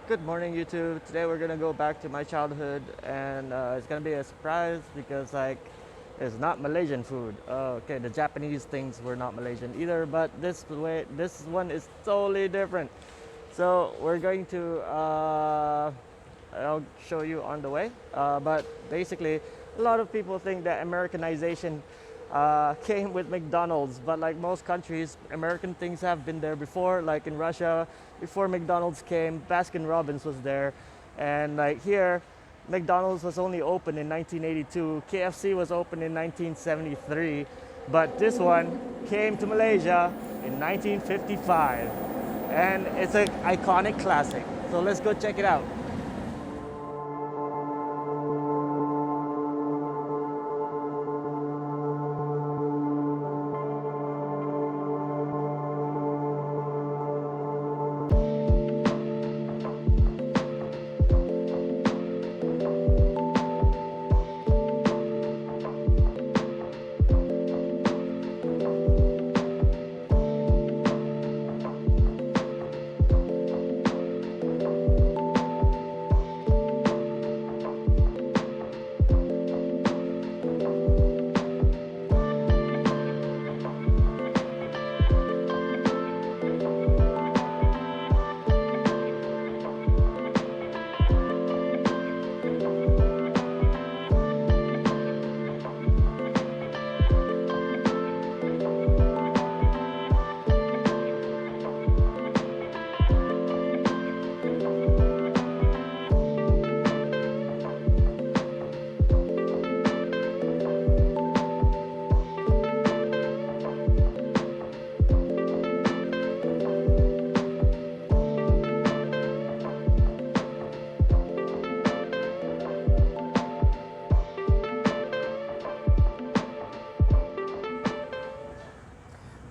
Good morning, YouTube. Today we're gonna go back to my childhood, and it's gonna be a surprise because it's not Malaysian food. Okay, the Japanese things were not Malaysian either, but this one is totally different. So we're going to I'll show you on the way. But basically, a lot of people think that Americanization came with McDonald's, but like most countries, American things have been there before. Like in Russia, before McDonald's came, Baskin Robbins was there, and like here, McDonald's was only open in 1982. KFC was open in 1973, but this one came to Malaysia in 1955, and it's an iconic classic. So let's go check it out.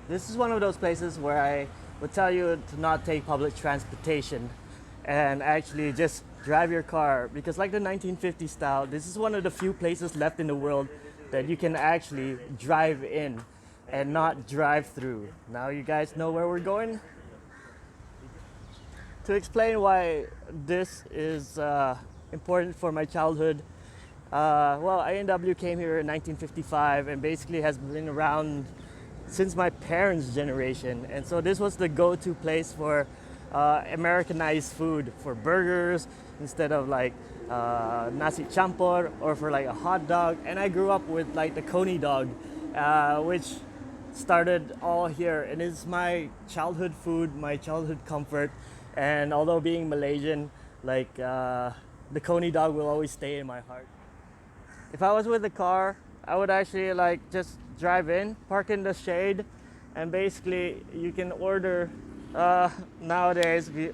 This is one of those places where I would tell you to not take public transportation and actually just drive your car, because like the 1950s style, this is one of the few places left in the world that you can actually drive in and not drive through. Now you guys know where we're going. To explain why this is important for my childhood, well, A&W came here in 1955 and basically has been around since my parents' generation. And so this was the go-to place for Americanized food, for burgers instead of like nasi campur, or for like a hot dog. And I grew up with like the coney dog, which started all here, and it's my childhood food, my childhood comfort. And although being Malaysian, like the coney dog will always stay in my heart. If I was with a car, I would actually like just drive in, park in the shade, and basically you can order nowadays via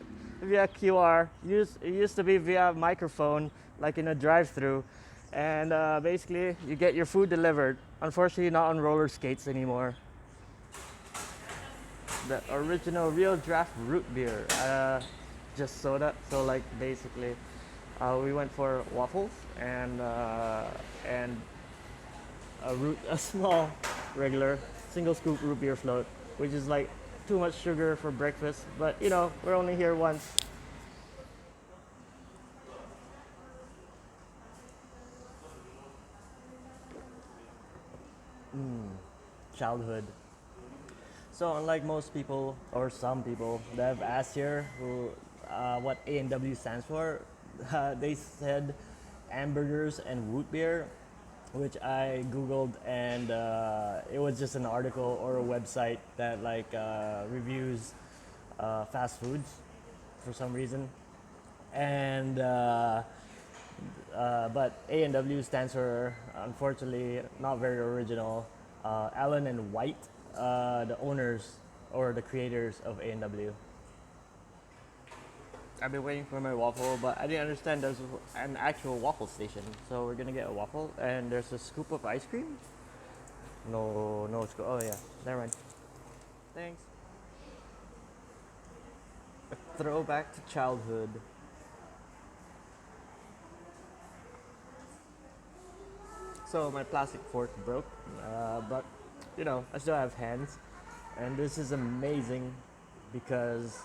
QR. It used to be via microphone, like in a drive-through, and basically you get your food delivered. Unfortunately, not on roller skates anymore. The original real draft root beer, just soda. So like basically, we went for waffles and a small regular single scoop root beer float, which is like too much sugar for breakfast, but you know, we're only here once. Childhood. So unlike most people, or some people that have asked here what A&W stands for, they said hamburgers and root beer, which I googled, and it was just an article or a website that like reviews fast foods for some reason, and but A&W stands for, unfortunately, not very original, Allen and White, the owners or the creators of A&W. I've been waiting for my waffle, but I didn't understand there's an actual waffle station. So we're gonna get a waffle, and there's a scoop of ice cream. No, no scoop. Oh yeah, never mind. Thanks. A throwback to childhood. So my plastic fork broke, but you know, I still have hands, and this is amazing because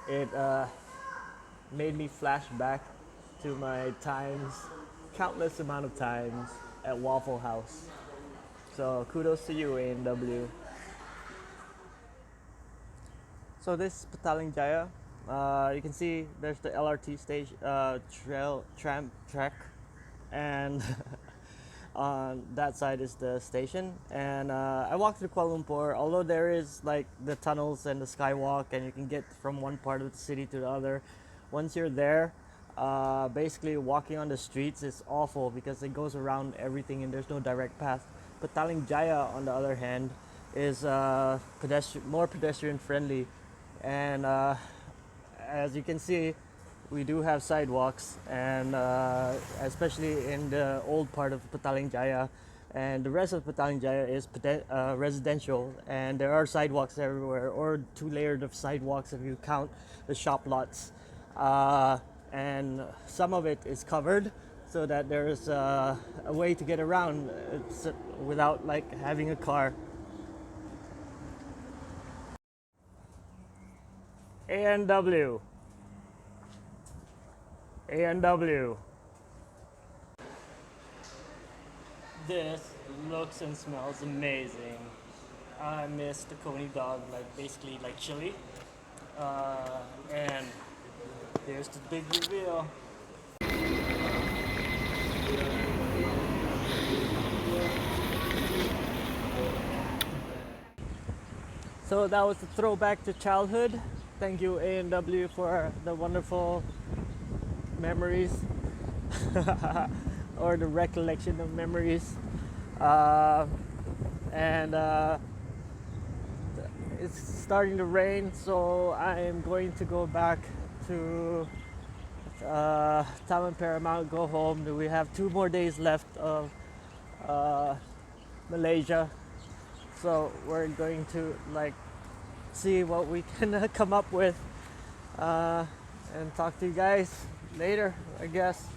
it made me flash back to my times, countless amount of times at Waffle House. So kudos to you, A&W. So this is Petaling Jaya. You can see there's the LRT station, tram track, and on that side is the station. And I walked through Kuala Lumpur. Although there is like the tunnels and the skywalk, and you can get from one part of the city to the other. Once you're there, basically walking on the streets is awful because it goes around everything and there's no direct path. Petaling Jaya, on the other hand, is more pedestrian friendly, and as you can see, we do have sidewalks, and especially in the old part of Petaling Jaya, and the rest of Petaling Jaya is residential, and there are sidewalks everywhere, or two layered of sidewalks if you count the shop lots, and some of it is covered so that there's a way to get around without like having a car. A&W. A&W. This looks and smells amazing. I miss the coney dog, like basically like chili. And here's the big reveal. So that was a throwback to childhood. Thank you, A&W, for the wonderful memories or the recollection of memories. And it's starting to rain, so I am going to go back to Taman Paramount, go home. We have 2 more days left of Malaysia, so we're going to like see what we can come up with, and talk to you guys later, I guess.